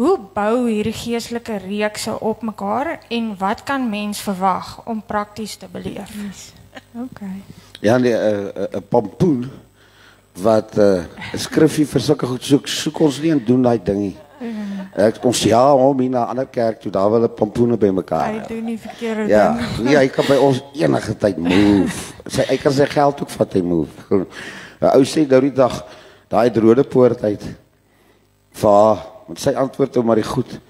Hoe bou hierdie geestelike reekse op mekaar en wat kan mens verwag om prakties te beleef? Okay. Ja, nee, 'n pampoen wat 'n skriffie vir sulke goed soek ons nie en doen daai dingie. Ons ja hom hier na 'n ander kerk toe, daar wil 'n pampoene by mekaar. Hy doen nie verkeerde Ja, ding. nee, hy kan by ons enige tyd move. Hy kan sy geld ook vat, hy move. 'n Ou sê nou die dag, daai rode poort uit vir haar, want sy antwoord hom maar die goed.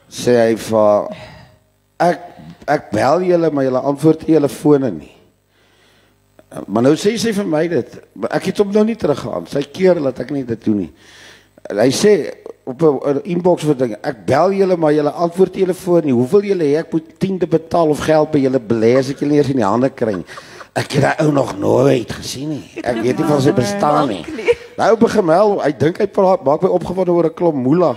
Sê hy vir haar, ek bel julle, maar julle antwoord nie julle fone nie. Maar nou sê sy vir my dit, maar ek het hom nou nie teruggegaan. Sy keer dat ek nie dit doen nie. Hy sê op 'n inbox vir ding, ek bel julle maar julle antwoord nie julle foon nie. Hoeveel julle hê ek moet 10de betaal of geld by julle belê as ek julle nie eers in die hande kry nie. Ek het daai ou nog nooit gesien nie. Ek weet nie van sy bestaan nie. Nou begin hel, hy dink hy praat, maak my opgewonde oor 'n klomp moela.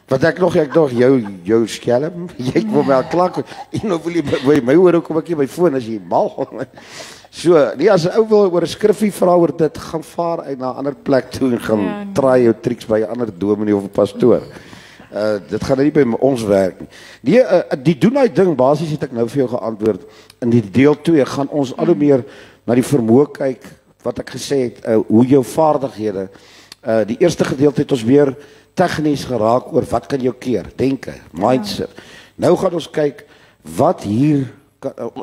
Wat ek nog jou skelm, jy wil my al klak. En nou wil jy my hoor hoekom ek nie my foon as jy mal. So, nee, as 'n ou wil oor 'n skriffie vra oor dit, gaan vaar uit na 'n ander plek toe en gaan try jou triks by 'n ander dominee of 'n pastoor. Dit gaan nie by ons werk nie. Nee, die doen hy ding, basies het ek nou vir jou geantwoord. In die deel 2 gaan ons al hoe meer na die vermoë kyk, wat ek gesê het, hoe jou vaardighede, die eerste gedeelte het ons meer tegnies geraak oor wat kan jou keer, denke, mindset. Nou gaan ons kyk, wat hier,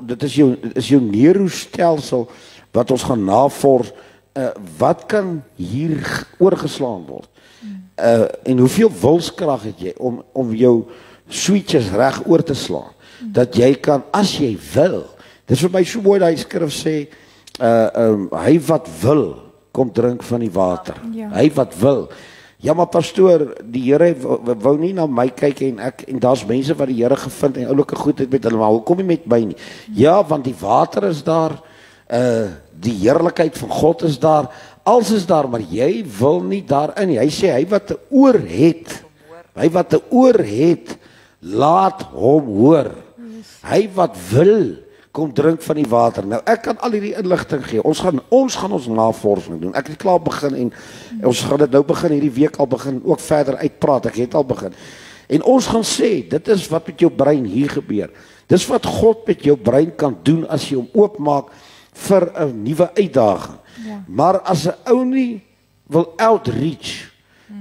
dit is jou neurostelsel, wat ons gaan navors, wat kan hier oorgeslaan word? En hoeveel wilskrag het jy om jou switches reg oor te slaan, dat jy kan, as jy wil, dit is vir my so mooi dat hy skrif sê, hy wat wil, kom drink van die water, hy wat wil. Ja, maar pastoor, die Here wou nie na my kyk en daar's mense wat die Here gevind en oulike goed het met hulle, maar hoekom nie met my nie? Ja, want die water is daar, die heerlikheid van God is daar, alles is daar, maar jy wil nie daarin nie. Hy sê, hy wat 'n oor het, laat hom hoor. Hy wat wil, kom drink van die water. Nou, ek kan al hierdie inligting gee. Ons gaan ons navorsing doen. Ek het klaar begin en ons gaan dit nou begin hierdie week al begin ook verder uitpraat. Ek het al begin. En ons gaan sê, dit is wat met jou brein hier gebeur. Dis wat God met jou brein kan doen as jy hom oopmaak vir 'n nuwe uitdaging. Ja. Maar as 'n ou nie wil outreach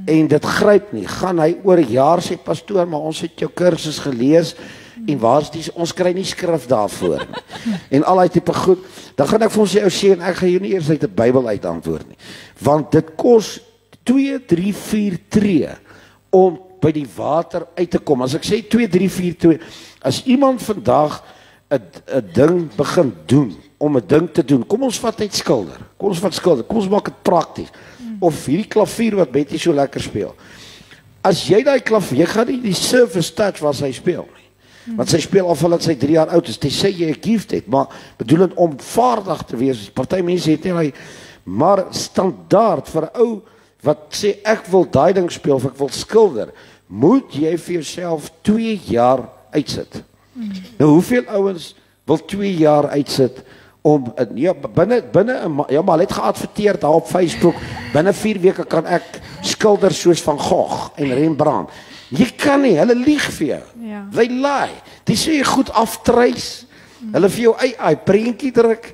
en dit gryp nie, gaan hy oor 'n jaar sê, pastoor, maar ons het jou kursus gelees en waar's die, ons kry nie skrif daarvoor nie. En al daai tipe goed, dan gaan ek vir ons sê en ek gaan jou nie eers uit die Bybel uit antwoord nie. Want dit kos 2, 3, 4 tree om by die water uit te kom. As ek sê 2, 3, 4 tree, as iemand vandag 'n ding begin doen, om 'n ding te doen, kom ons vat net skilder. Kom ons maak dit prakties. Of hierdie klavier wat Betty so lekker speel. As jy daai klavier, jy gaan nie die surface touch waar sy speel nie. Want sy speel al vandat sy 3 jaar oud is. Dit sê jy 'n gift het, maar bedoelend om vaardig te wees. Party mense het nie daai, maar standaard vir 'n ou wat sê ek wil daai ding speel of ek wil skilder, moet jy vir jouself 2 jaar uitsit. Nou hoeveel ouens wil 2 jaar uitsit om ja, binne ja, maar hulle het geadverteer daar op Facebook, binne 4 weke kan ek skilder soos Van Gogh en Rembrandt. Jy kan nie, hulle lieg vir jou. Ja. They lie. Dis sê jy goed aftreis. Hulle vir jou AI prentjie druk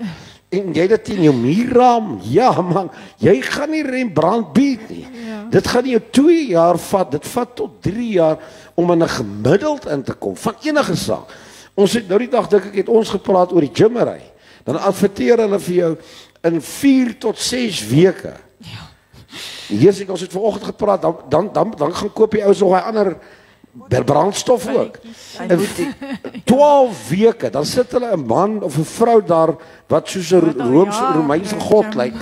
en jy dit in jou muurraam. Ja man, jy gaan nie Rembrandt beat nie. Ja. Dit gaan jou 2 jaar vat. Dit vat tot 3 jaar om in 'n gemiddeld in te kom van enige saak. Ons het nou die dag dink ek het ons gepraat oor die gymmery. Dan adverteer hulle vir jou in 4 tot 6 weke. Ja. Hier sê ons het vanoggend gepraat, dan gaan koop jy ouens nog 'n ander brandstof ook. In 12 weke, dan sit hulle 'n man of 'n vrou daar wat soos 'n Romeinse god lyk.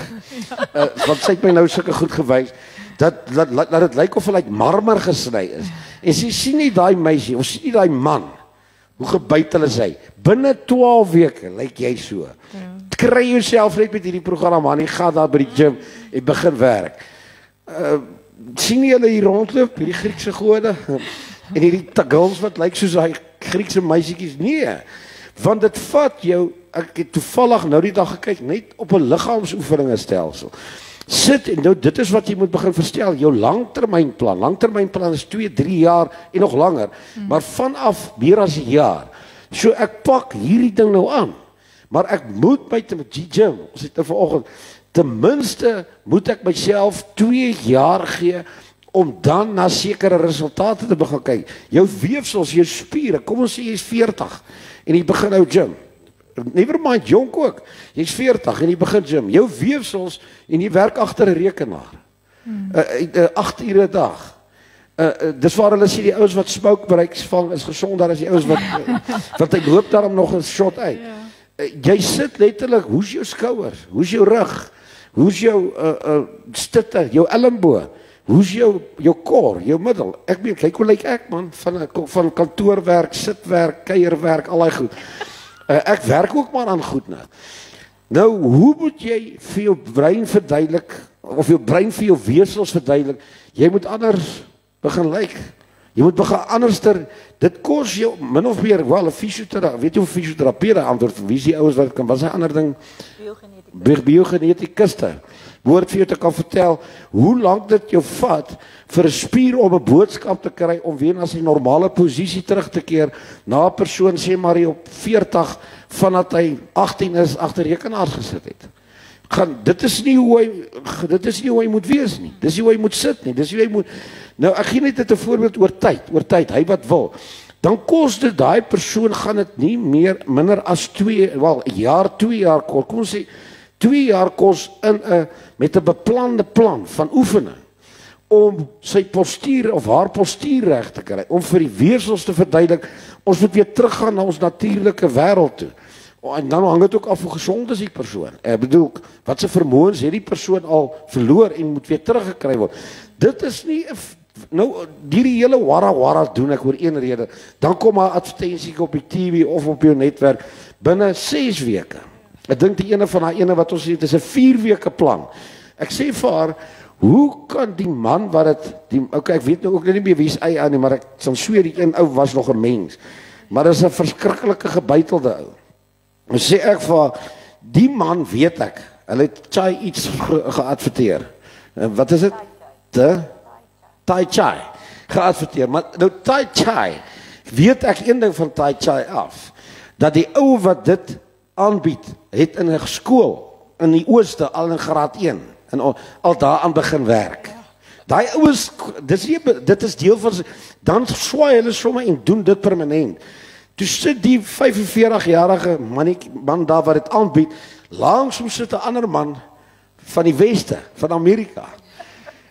Want sy het my nou sulke goed gewys. Dat dit lyk of hy uit marmer gesny is. En sy sien nie daai meisie, ons sien nie daai man. Hoe gebyt hulle sy. Binne 12 weke lyk jy so. Ja. Kry jouself net met hierdie program, man, jy gaan daar by die gym en begin werk. Sien jy hulle hier rondloop, hierdie Griekse gode? En hierdie girls wat lyk soos daai Griekse meisietjies? Nee. Want dit vat jou, ek het toevallig nou die dag gekyk, net op 'n liggaamsoefeninge stelsel. Sit en nou dit is wat jy moet begin verstel, jou langtermynplan. Langtermynplan is 2, 3 jaar en nog langer, maar vanaf meer as 'n jaar. So ek pak hierdie ding nou aan. Maar ek moet my te gym. Ons het nou vanoggend ten minste moet ek myself 2 jaar gee om dan na sekere resultate te begin kyk. Jou weefsels, jou spiere, kom ons sê jy's 40 en jy begin nou gym. Never mind jonk ook. Jy's 40 en jy begin gym. Jou weefsels en jy werk agter 'n rekenaar. 8 ure 'n dag. Dis waar hulle sê die ouens wat smoke breaks vang is gesonder as die ouens wat want hy loop daarom nog 'n shot uit. Jy sit letterlik, hoe's jou skouers? Hoe's jou rug? Hoe's jou stitte, jou elmboog? Hoe's jou kor, jou middel? Ek weet, kyk hoe lyk ek man van kantoorwerk, sitwerk, kuierwerk, al daai goed. Ek werk ook maar aan goed nou. Nou, hoe moet jy vir jou brein verduidelik of jou brein vir jou weefsels verduidelik? Jy moet anders begin lyk. Jy moet begin anderster. Dit kos jou min of meer wel 'n fisioterapie. Weet jy hoe fisioterapie antwoord? Wie is die ouens wat kan? Wat is 'n ander ding? Biogeneticiste. Woord vir jou te kan vertel hoe lank dit jou vat vir 'n spier om 'n boodskap te kry om weer na sy normale posisie terug te keer na 'n persoon sê maar hy op 40 vandat hy 18 is agter rekenaars gesit het. Dit is nie hoe hy moet wees nie. Dis nie hoe hy moet sit nie. Dis hoe hy moet. Nou ek gee net 'n voorbeeld oor tyd, hy wat wil. Dan kos dit daai persoon gaan dit nie minder as 2 jaar kos. Kom ons sê 2 jaar kos met 'n beplande plan van oefening om sy postuur of haar postuur reg te kry, om vir die weefsels te verduidelik, ons moet weer teruggaan na ons natuurlike wêreld toe. En dan hang dit ook af hoe gesond is die persoon. Ek bedoel, wat se vermoëns het die persoon al verloor en moet weer teruggekry word. Dit is nie nou die hele warra doen ek oor een rede. Dan kom haar advertensie op die TV of op jou netwerk binne 6 weke. Ek dink die ene van daai ene wat ons het is 'n 4 weke plan. Ek sê vir haar, hoe kan die man wat dit ek weet nou ook nie meer wie's eie aan nie, maar ek sal sweer die een ou was nog 'n mens. Maar dis 'n verskriklike gebuitelde ou. En sê ek vir die man weet ek, hulle het chai iets geadverteer. Wat is dit? Tai Chai geadverteer. Maar nou Tai Chai, weet ek een ding van Tai Chai af, dat die ou wat dit aanbied, het in 'n skool in die ooste al in graad 1 en al daaraan begin werk. Daai ouens, dit is deel van dan swaai hulle sommer en doen dit permanent. Toe sit die 45-jarige man daar wat dit aanbied, langs hom sit 'n ander man van die weste, van Amerika.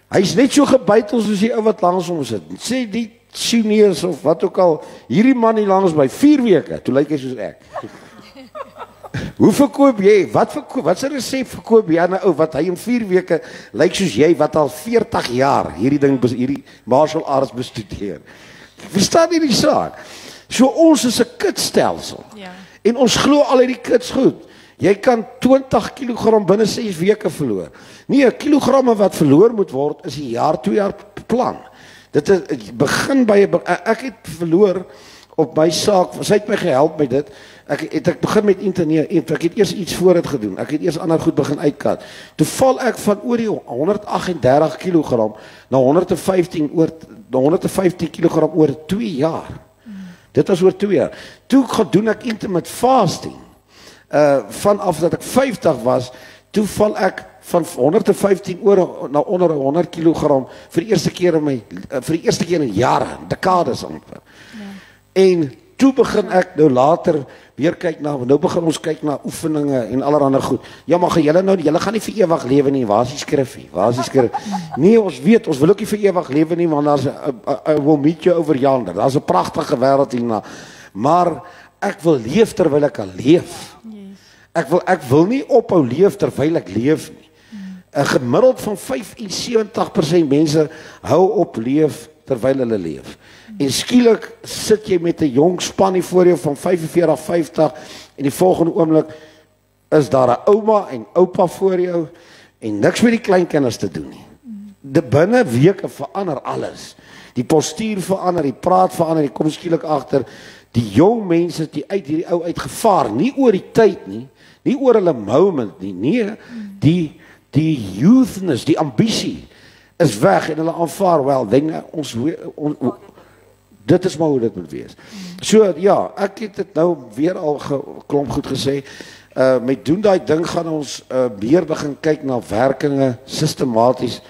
Hy's net so gebytel soos die ou wat langs hom sit. Sê die seniors of wat ook al, hierdie man hier langs by 4 weke, toe lyk hy soos ek. Hoe verkoop jy? Wat se resep verkoop jy aan 'n ou wat hy in 4 weke lyk soos jy wat al 40 jaar hierdie martial arts bestudeer? Verstaan jy die saak? So ons is 'n kitstelsel. Ja. En ons glo al hierdie kits goed. Jy kan 20 kg binne 6 weke verloor. Nee, kilogramme wat verloor moet word is 'n jaar, 2 jaar plan. Dit is begin by ek het verloor op my saak. Sy het my gehelp met dit. Ek begin met internet. Ek het eers iets voor dit gedoen. Ek het eers ander goed begin uitkat. Toe val ek van oor die 138 kg na 115 kg oor 2 jaar. Dit was oor 2 jaar. Toe gedoen ek intermittent fasting. Vanaf dat ek 50 was, toe val ek van 115 oor na onder 100 kg vir die eerste keer in jare, dekades amper. Ja. En toe begin ek nou later weer kyk nou begin ons kyk na oefeninge en allerlei goed. Ja, maar julle gaan nie vir ewig lewe nie. Waar is die skrif nie? Waar is die skrif? Nee, ons wil ook nie vir ewig lewe nie, want daar's 'n womietje over yonder. Daar's 'n pragtige wêreld hierna. Maar ek wil leef terwyl ek kan leef. Ek wil nie ophou leef terwyl ek leef nie. 'n Gemiddeld van 75% mense hou op leef terwyl hulle leef. En skielik sit jy met 'n jong span hier voor jou van 45, 50 en die volgende oomblik is daar 'n ouma en oupa voor jou en niks met die kleinkinders te doen nie. Binne weke verander alles. Die postuur verander, die praat verander, jy kom skielik agter die jong mense die uit hierdie ou uitgevaar, nie oor die tyd nie oor hulle moment nie, nee, Die youthness, die ambisie is weg en hulle aanvaar wel, dit is maar hoe dit moet wees. So ja, ek het dit nou weer al klomp goed gesê. Met doen daai ding gaan ons meer begin kyk na werkinge sistematies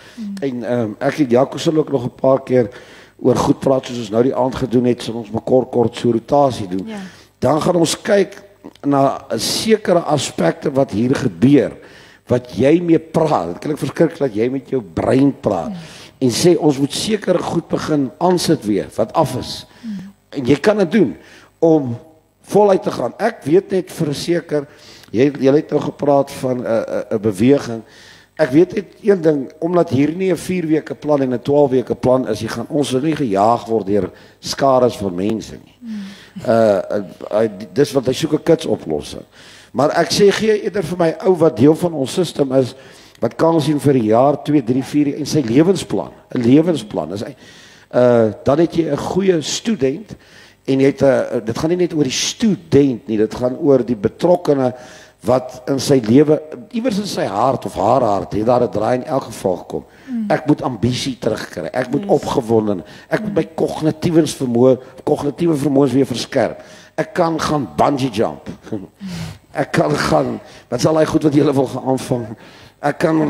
en ek het Jaco sal ook nog 'n paar keer oor goed praat soos ons nou die aand gedoen het, sal ons maar kort so rotasie doen. Ja. Dan gaan ons kyk na 'n sekere aspekte wat hier gebeur, wat jy mee praat. Dit klink verskriklik dat jy met jou brein praat en sê ons moet sekere goed begin aansit weer wat af is. En jy kan dit doen om voluit te gaan. Ek weet net verseker, jy het nou gepraat van 'n beweging. Ek weet net een ding, omdat hier nie 'n 4 weke plan en 'n 12 weke plan is, ons nie gejaag word deur skares van mense nie. Dis wat hy soek 'n kitsoplossing. Maar ek sê gee eerder vir my ou wat deel van ons sisteem is, wat kan sien vir 'n jaar, 2, 3, 4 en sy lewensplan. 'n Lewensplan is hy. Dan het jy 'n goeie student en jy het dit gaan nie net oor die student nie, dit gaan oor die betrokkene wat in sy lewe, iewers in sy hart of haar hart, het daar 'n draai in elk geval gekom. Ek moet ambisie terugkry. Ek moet opgewonde, ek moet my kognitiewe vermoëns weer verskerp. Ek kan gaan bungee jump. Ek kan gaan, wat sal hy goed wat jy wil gaan aanvang? Ek kan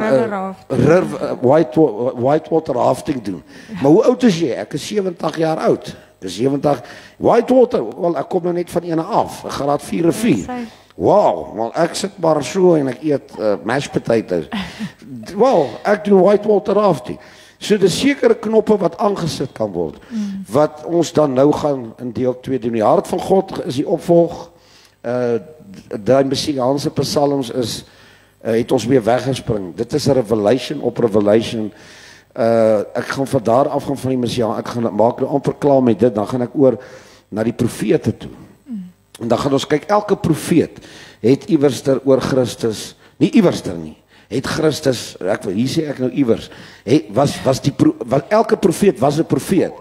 whitewater rafting doen. Maar hoe oud is jy? Ek is 70 jaar oud. Dis 70. Whitewater, wel ek kom nou net van ene af. Ek graad 4 of 4. Wow, wel ek sit maar so en ek eet mashed potatoes. Wel, ek doen whitewater rafting. So dis sekere knoppe wat aangesit kan word. Wat ons dan nou gaan in deel 2 doen. Die hart van God is die opvolg. Daai Messiaanse psalms is het ons weer weggespring. Dit is 'n revelation op revelation. Ek gaan van daar af gaan van die Messiaan. Ek gaan maak nou amper klaar met dit, dan gaan ek oor na die profete toe. En dan gaan ons kyk, elke profeet het iewerster oor Christus, nie iewerster nie. Het Christus, hier sê ek nou iewers, elke profeet was 'n profeet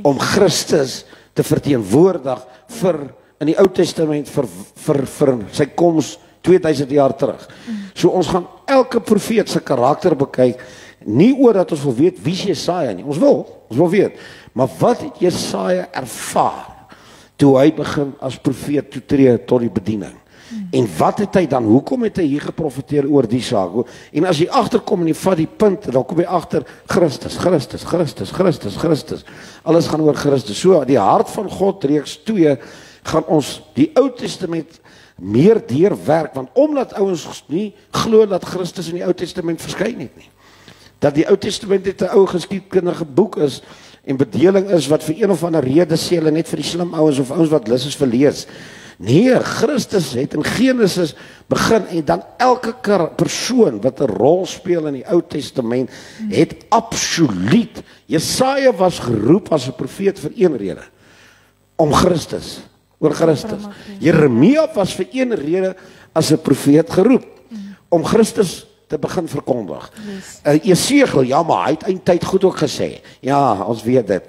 om Christus te verteenwoordig vir in die Ou Testament vir sy koms 2000 jaar terug. So ons gaan elke profeet se karakter bekyk, nie oor dat ons wil weet wie is Jesaja nie. Ons wil weet, maar wat het Jesaja ervaar toe hy begin as profeet toetree tot die bediening? En wat het hy dan, hoekom het hy hier geprofeteer oor die saak? En as jy agterkom en jy vat die punt, dan kom jy agter Christus. Alles gaan oor Christus. So die hart van God reeks 2 gaan ons die Ou Testament meer deurwerk, want omdat ouens nie glo dat Christus in die Ou Testament verskyn het nie. Dat die Ou Testament net 'n ou geskiedkundige boek is en bedeling is wat vir een of ander rede sê hulle net vir die slim ouens of ouens wat lus is vir lees. Nee, Christus het in Genesis begin en dan elke persoon wat 'n rol speel in die Ou Testament het absoluut. Jesaja was geroep as 'n profeet vir een rede, om Christus, oor Christus. Jeremia was vir een rede as 'n profeet geroep, om Christus te begin verkondig. Jesegiel, ja, maar hy het eindtyd goed ook gesê. Ja, ons weet dit.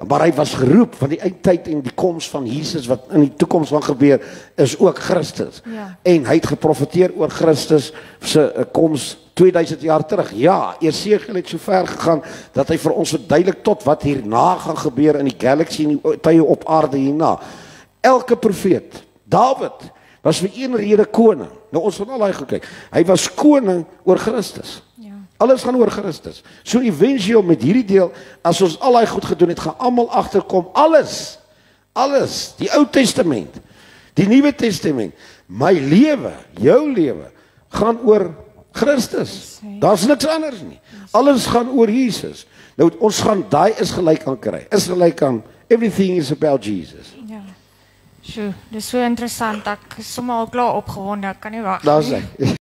Maar hy was geroep van die eindtyd en die koms van Jesus wat in die toekoms gaan gebeur is ook Christus. Ja. En hy het geprofeteer oor Christus se koms 2000 jaar terug. Ja, Jesegiel het so ver gegaan dat hy vir ons verduidelik tot wat hierna gaan gebeur in die galaxy en die tye op aarde hierna. Elke profeet, Dawid was vir een rede koning. Nou ons van al hy gekyk. Hy was koning oor Christus. Ja. Alles gaan oor Christus. So eventueel met hierdie deel, as ons al hy goed gedoen het, gaan almal agterkom. Alles, die Ou Testament, die Nuwe Testament, my lewe, jou lewe, gaan oor Christus. Daar's niks anders nie. Alles gaan oor Jesus. Nou ons gaan daai is gelyk aan kry. Is gelyk aan everything is about Jesus. Ja. Sjoe, dis so interessant. Ek is sommer al klaar opgewonde. Ek kan nie wag nie. Daar's hy.